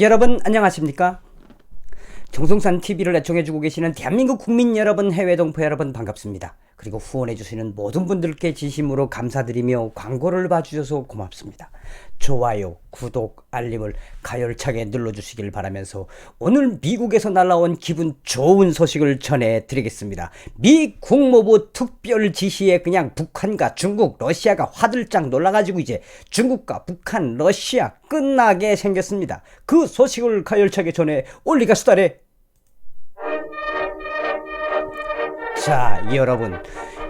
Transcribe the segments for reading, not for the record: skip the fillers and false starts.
여러분 안녕하십니까? 정성산 TV를 애청해주고 계시는 대한민국 국민 여러분, 해외 동포 여러분 반갑습니다. 그리고 후원해주시는 모든 분들께 진심으로 감사드리며 광고를 봐주셔서 고맙습니다. 좋아요, 구독, 알림을 가열차게 눌러주시길 바라면서 오늘 미국에서 날라온 기분 좋은 소식을 전해드리겠습니다. 미 국무부 특별 지시에 그냥 북한과 중국, 러시아가 화들짝 놀라가지고 이제 중국과 북한, 러시아 끝나게 생겼습니다. 그 소식을 가열차게 전해 올리가 수달에. 자,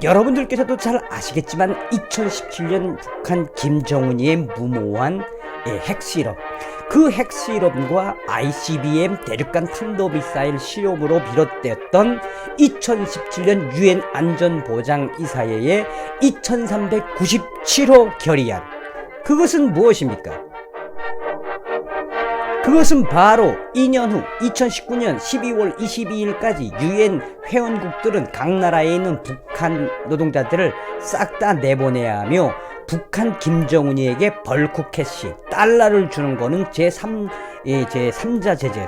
여러분들께서도 잘 아시겠지만 2017년 북한 김정은이의 무모한 핵실험, 그 핵실험과 ICBM 대륙간 탄도미사일 시험으로 비롯되었던 2017년 유엔 안전보장이사회의 2397호 결의안, 그것은 무엇입니까? 그것은 바로 2년 후 2019년 12월 22일까지 유엔 회원국들은 각 나라에 있는 북한 노동자들을 싹 다 내보내야 하며 북한 김정은이에게 벌크 캐시 달러를 주는 거는 제3자 제재,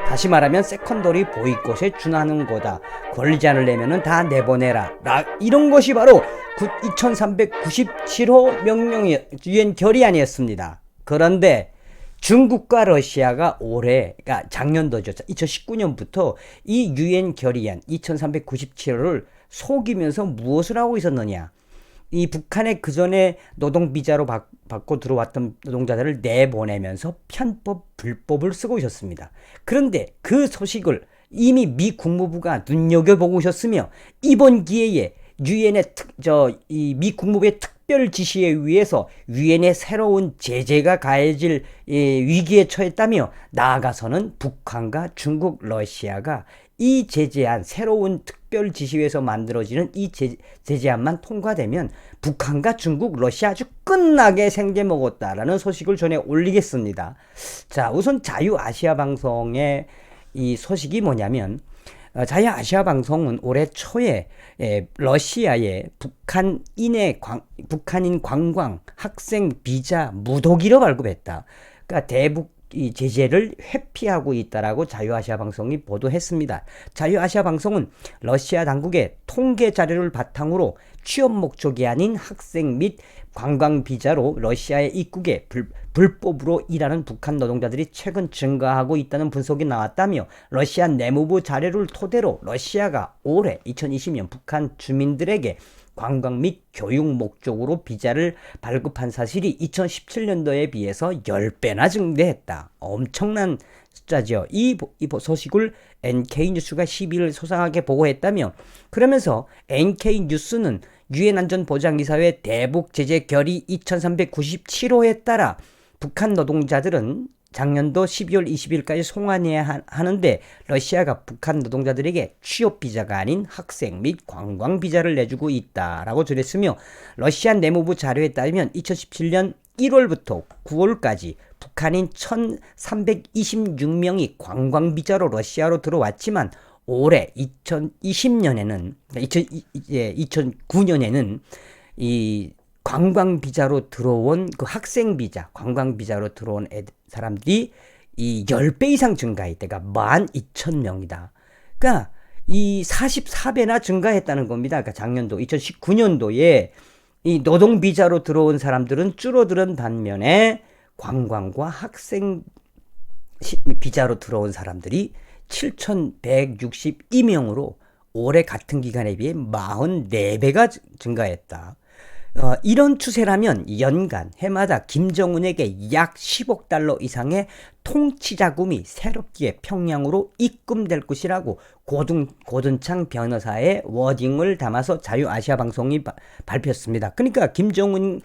다시 말하면 세컨더리 보이콧에 준하는 거다. 권리 않으려면 다 내보내라. 이런 것이 바로 2397호 명령이 유엔 결의안이었습니다. 그런데 중국과 러시아가 올해, 그러니까 작년도죠. 2019년부터 이 유엔 결의안 2397호를 속이면서 무엇을 하고 있었느냐. 이 북한에 그전에 노동비자로 받고 들어왔던 노동자들을 내보내면서 편법, 불법을 쓰고 있었습니다. 그런데 그 소식을 이미 미 국무부가 눈여겨보고 있었으며 이번 기회에 유엔의 미 국무부의 특별 지시에 의해서 유엔의 새로운 제재가 가해질 위기에 처했다며 나아가서는 북한과 중국, 러시아가 이 제재안, 새로운 특별 지시에서 만들어지는 이 제재안만 통과되면 북한과 중국, 러시아 아주 끝나게 생겨먹었다라는 소식을 전해 올리겠습니다. 자, 우선 자유아시아 방송의 이 소식이 뭐냐면, 자유아시아 방송은 올해 초에 러시아의 북한인 관광, 학생 비자 무도기로 발급했다. 그러니까 대북 이 제재를 회피하고 있다라고 자유아시아 방송이 보도했습니다. 자유아시아 방송은 러시아 당국의 통계 자료를 바탕으로 취업 목적이 아닌 학생 및 관광 비자로 러시아에 입국해 불법으로 일하는 북한 노동자들이 최근 증가하고 있다는 분석이 나왔다며, 러시아 내무부 자료를 토대로 러시아가 올해 2020년 북한 주민들에게 관광 및 교육 목적으로 비자를 발급한 사실이 2017년도에 비해서 10배나 증대했다. 엄청난 숫자죠. 이 소식을 NK뉴스가 12일 소상하게 보고했다며, 그러면서 NK뉴스는 유엔 안전보장이사회 대북 제재 결의 2397호에 따라 북한 노동자들은 작년도 12월 20일까지 송환해야 하는데 러시아가 북한 노동자들에게 취업 비자가 아닌 학생 및 관광 비자를 내주고 있다라고 전했으며, 러시아 내무부 자료에 따르면 2017년 1월부터 9월까지 북한인 1326명이 관광 비자로 러시아로 들어왔지만 올해 2009년에는 이 관광 비자로 들어온 그 학생 비자, 관광 비자로 들어온 사람들이 이 10배 이상 증가했대가 12,000명이다. 그러니까 이 44배나 증가했다는 겁니다. 그러니까 작년도 2019년도에 이 노동 비자로 들어온 사람들은 줄어드는 반면에 관광과 학생 비자로 들어온 사람들이 7,162명으로 올해 같은 기간에 비해 44배가 증가했다. 이런 추세라면 연간 해마다 김정은에게 약 10억 달러 이상의 통치 자금이 새롭게 평양으로 입금될 것이라고 고든창 변호사의 워딩을 담아서 자유아시아 방송이 발표했습니다. 그러니까 김정은에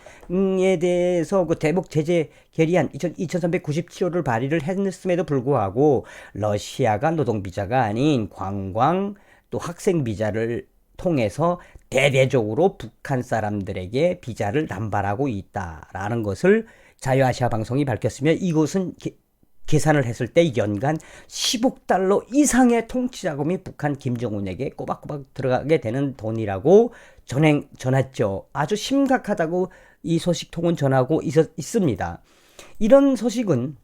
대해서 그 대북 제재 결의안 2397호를 발의를 했음에도 불구하고 러시아가 노동비자가 아닌 관광 또 학생 비자를 통해서 대대적으로 북한 사람들에게 비자를 남발하고 있다라는 것을 자유아시아 방송이 밝혔으며, 이것은 계산을 했을 때 연간 10억 달러 이상의 통치 자금이 북한 김정은에게 꼬박꼬박 들어가게 되는 돈이라고 전했죠. 아주 심각하다고 이 소식통은 전하고 있습니다. 이런 소식은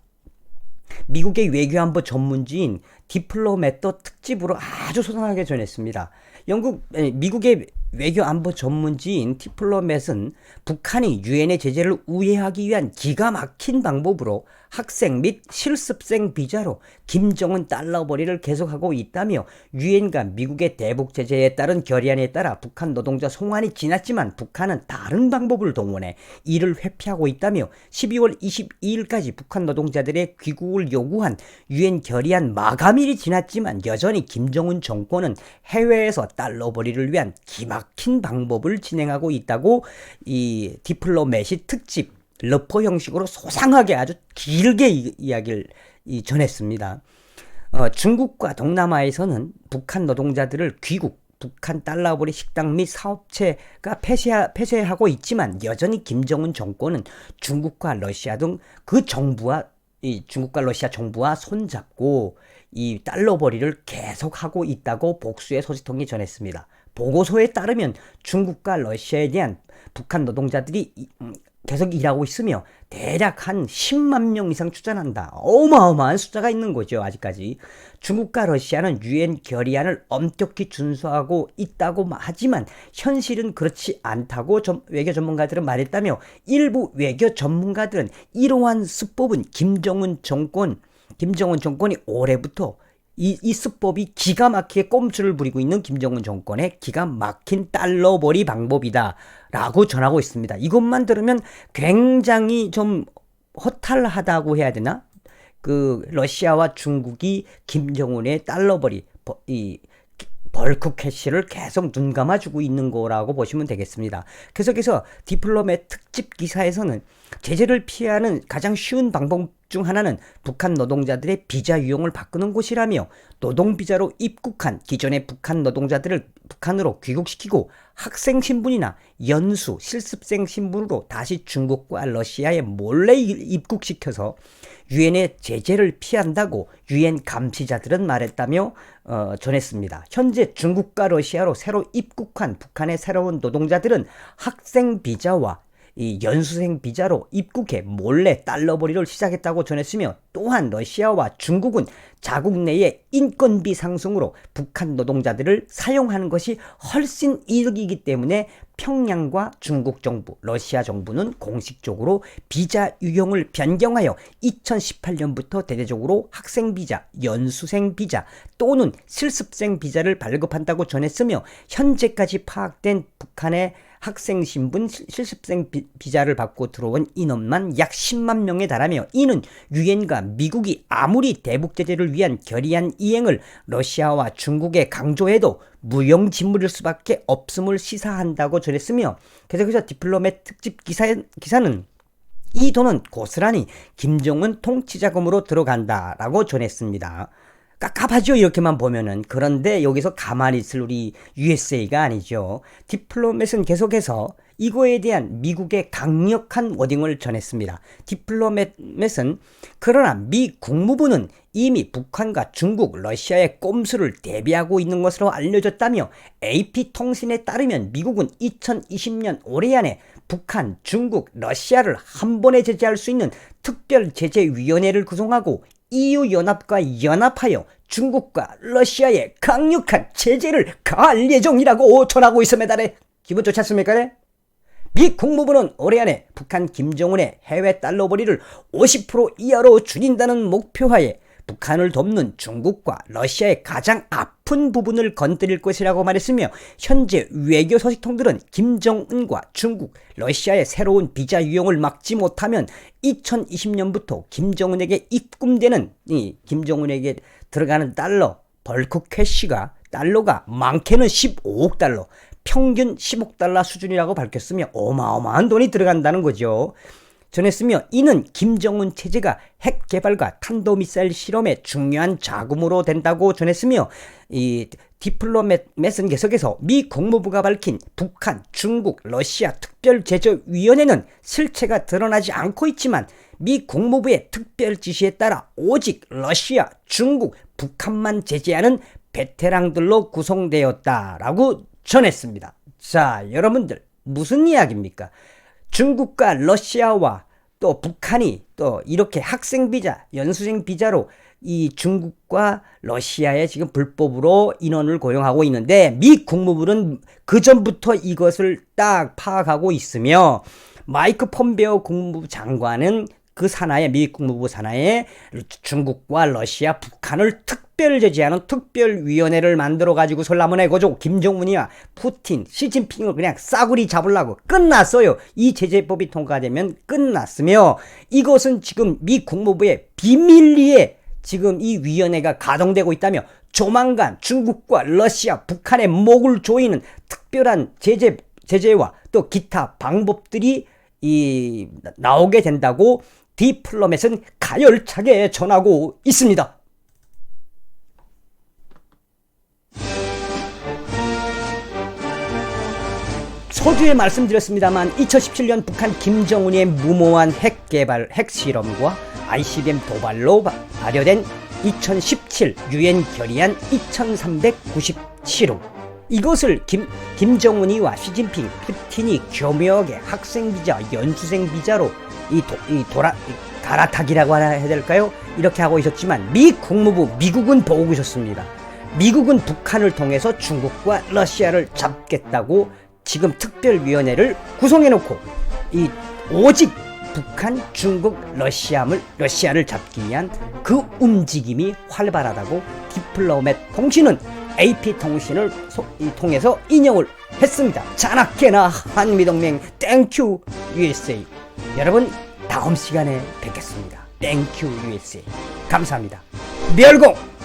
미국의 외교안보 전문지인 디플로매터 특집으로 아주 소상하게 전했습니다. 미국의 외교안보 전문지인 디플로맷은 북한이 유엔의 제재를 우회하기 위한 기가 막힌 방법으로 학생 및 실습생 비자로 김정은 달러벌이를 계속하고 있다며 유엔과 미국의 대북 제재에 따른 결의안에 따라 북한 노동자 송환이 지났지만 북한은 다른 방법을 동원해 이를 회피하고 있다며 12월 22일까지 북한 노동자들의 귀국을 요구한 유엔 결의안 마감일이 지났지만 여전히 김정은 정권은 해외에서 달러벌이를 위한 기막힌 방법을 진행하고 있다고 이 디플로맷이 특집 러퍼 형식으로 소상하게 아주 길게 이야기를 전했습니다. 중국과 동남아에서는 북한 노동자들을 귀국, 북한 달러벌이 식당 및 사업체가 폐쇄하고 있지만 여전히 김정은 정권은 중국과 러시아 등 그 정부와 중국과 러시아 정부와 손잡고 이 달러벌이를 계속하고 있다고 복수의 소식통이 전했습니다. 보고서에 따르면 중국과 러시아에 대한 북한 노동자들이 계속 일하고 있으며 대략 한 10만 명 이상 추산한다. 어마어마한 숫자가 있는 거죠. 아직까지. 중국과 러시아는 유엔 결의안을 엄격히 준수하고 있다고 하지만 현실은 그렇지 않다고 외교 전문가들은 말했다며 일부 외교 전문가들은 이러한 수법은 김정은 정권이 올해부터 이 수법이 기가 막히게 꼼수를 부리고 있는 김정은 정권의 기가 막힌 달러벌이 방법이다 라고 전하고 있습니다. 이것만 들으면 굉장히 좀 허탈하다고 해야 되나? 러시아와 중국이 김정은의 달러벌이 벌크 캐시를 계속 눈 감아주고 있는 거라고 보시면 되겠습니다. 계속해서 디플로맷 특집 기사에서는 제재를 피하는 가장 쉬운 방법 중 하나는 북한 노동자들의 비자 유용을 바꾸는 곳이라며 노동비자로 입국한 기존의 북한 노동자들을 북한으로 귀국시키고 학생 신분이나 연수, 실습생 신분으로 다시 중국과 러시아에 몰래 입국시켜서 유엔의 제재를 피한다고 유엔 감시자들은 말했다며 전했습니다. 현재 중국과 러시아로 새로 입국한 북한의 새로운 노동자들은 학생 비자와 이 연수생 비자로 입국해 몰래 달러벌이를 시작했다고 전했으며 또한 러시아와 중국은 자국 내의 인건비 상승으로 북한 노동자들을 사용하는 것이 훨씬 이득이기 때문에 평양과 중국 정부, 러시아 정부는 공식적으로 비자 유형을 변경하여 2018년부터 대대적으로 학생 비자, 연수생 비자 또는 실습생 비자를 발급한다고 전했으며 현재까지 파악된 북한의 학생 신분, 실습생 비자를 받고 들어온 인원만 약 10만 명에 달하며 이는 유엔과 미국이 아무리 대북 제재를 위한 결의안 이행을 러시아와 중국에 강조해도 무용지물일 수밖에 없음을 시사한다고 전했으며 계속해서 디플로맷 특집 기사는 이 돈은 고스란히 김정은 통치자금으로 들어간다라고 전했습니다. 깝깝하죠 이렇게만 보면은. 그런데 여기서 가만히 있을 우리 USA가 아니죠. 디플로맷은 계속해서 이거에 대한 미국의 강력한 워딩을 전했습니다. 디플로맷은 그러나 미 국무부는 이미 북한과 중국, 러시아의 꼼수를 대비하고 있는 것으로 알려졌다며 AP통신에 따르면 미국은 2020년 올해 안에 북한, 중국, 러시아를 한 번에 제재할 수 있는 특별제재위원회를 구성하고 EU-연합과 연합하여 중국과 러시아에 강력한 제재를 가할 예정이라고 전하고 있음에 달해 기분 좋지 않습니까? 미 국무부는 올해 안에 북한 김정은의 해외 달러벌이를 50% 이하로 줄인다는 목표하에 북한을 돕는 중국과 러시아의 가장 아픈 부분을 건드릴 것이라고 말했으며 현재 외교 소식통들은 김정은과 중국, 러시아의 새로운 비자 유용을 막지 못하면 2020년부터 김정은에게 입금되는 김정은에게 들어가는 벌크 캐시가 달러가 많게는 15억 달러, 평균 10억 달러 수준이라고 밝혔으며 어마어마한 돈이 들어간다는 거죠. 전했으며 이는 김정은 체제가 핵 개발과 탄도미사일 실험의 중요한 자금으로 된다고 전했으며 이 디플로맷은 계속해서 미 국무부가 밝힌 북한, 중국, 러시아 특별제재위원회는 실체가 드러나지 않고 있지만 미 국무부의 특별 지시에 따라 오직 러시아, 중국, 북한만 제재하는 베테랑들로 구성되었다라고 전했습니다. 자, 여러분들 무슨 이야기입니까? 중국과 러시아와 또 북한이 또 이렇게 학생 비자, 연수생 비자로 이 중국과 러시아에 지금 불법으로 인원을 고용하고 있는데 미 국무부는 그 전부터 이것을 딱 파악하고 있으며 마이크 폼베오 국무부 장관은 그 산하에 미 국무부 산하에 중국과 러시아, 북한을 특별 제재하는 특별위원회를 만들어 가지고 설라문 해고죠. 김정은이와 푸틴, 시진핑을 그냥 싸구리 잡으려고 끝났어요. 이 제재법이 통과되면 끝났으며 이것은 지금 미 국무부의 비밀리에 지금 이 위원회가 가동되고 있다며 조만간 중국과 러시아, 북한의 목을 조이는 특별한 제재와 또 기타 방법들이 나오게 된다고 디플로맷은 가열차게 전하고 있습니다. 서두에 말씀드렸습니다만 2017년 북한 김정은의 무모한 핵개발, 핵실험과 ICBM 도발로 발효된 2017 유엔 결의안 2397호 이것을 김정은이와 시진핑, 푸틴이 교묘하게 학생 비자, 연수생 비자로 갈아타기라고 해야 될까요? 이렇게 하고 있었지만 미 국무부, 미국은 보고 있었습니다. 미국은 북한을 통해서 중국과 러시아를 잡겠다고 지금 특별위원회를 구성해놓고 오직 북한, 중국, 러시아를 잡기 위한 그 움직임이 활발하다고 디플로맷 통신은 AP통신을 통해서 인용을 했습니다. 자나깨나 한미동맹 땡큐 USA. 여러분 다음 시간에 뵙겠습니다. 땡큐 USA. 감사합니다. 멸공!